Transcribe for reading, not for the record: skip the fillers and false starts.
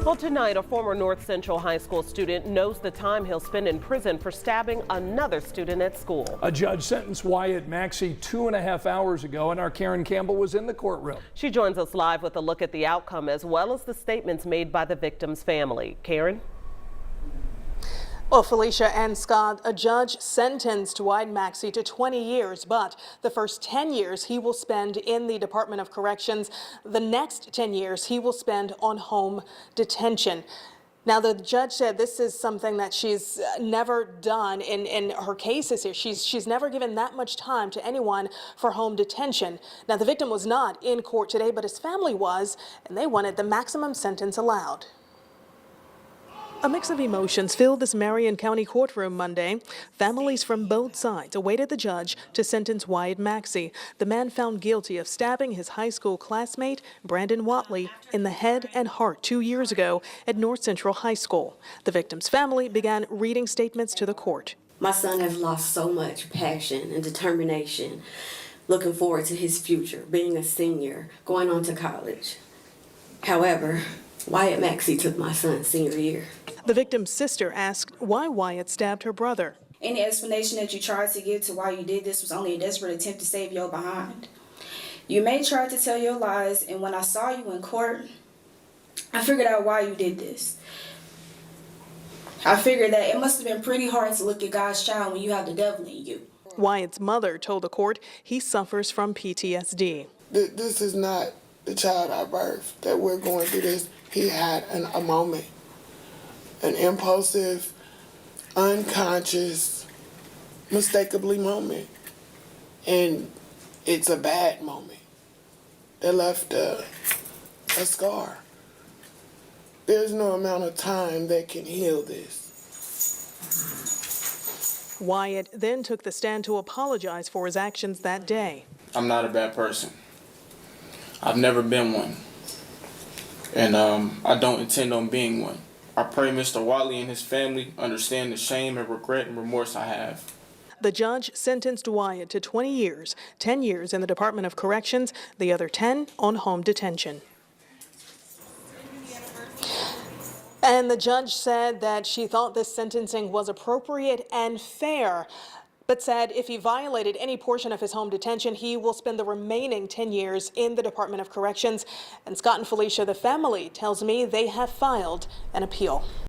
Well, tonight, a former North Central High School student knows the time he'll spend in prison for stabbing another student at school. A judge sentenced Wyatt Maxey 2.5 hours ago, and our Karen Campbell was in the courtroom. She joins us live with a look at the outcome as well as the statements made by the victim's family. Karen? Well, Felicia and Scott, a judge sentenced Wyatt Maxey to 20 years, but the first 10 years he will spend in the Department of Corrections. The next 10 years he will spend on home detention. Now, the judge said this is something that she's never done in her cases here. She's never given that much time to anyone for home detention. Now, the victim was not in court today, but his family was, and they wanted the maximum sentence allowed. A mix of emotions filled this Marion County courtroom Monday. Families from both sides awaited the judge to sentence Wyatt Maxey, the man found guilty of stabbing his high school classmate, Brandon Watley, in the head and heart 2 years ago at North Central High School. The victim's family began reading statements to the court. My son has lost so much passion and determination, looking forward to his future, being a senior, going on to college. However, Wyatt Maxey took my son's senior year. The victim's sister asked why Wyatt stabbed her brother. Any explanation that you tried to give to why you did this was only a desperate attempt to save your behind. You may try to tell your lies, and when I saw you in court, I figured out why you did this. I figured that it must have been pretty hard to look at God's child when you have the devil in you. Wyatt's mother told the court he suffers from PTSD. This is not the child I birthed, that we're going through this. He had a moment, an impulsive, unconscious, mistakably moment. And it's a bad moment that left a scar. There's no amount of time that can heal this. Wyatt then took the stand to apologize for his actions that day. I'm not a bad person. I've never been one. And I don't intend on being one. I pray Mr. Watley and his family understand the shame and regret and remorse I have. The judge sentenced Wyatt to 20 years, 10 years in the Department of Corrections, the other 10 on home detention. And the judge said that she thought this sentencing was appropriate and fair, but said if he violated any portion of his home detention, he will spend the remaining 10 years in the Department of Corrections. And Scott and Felicia, the family, tells me they have filed an appeal.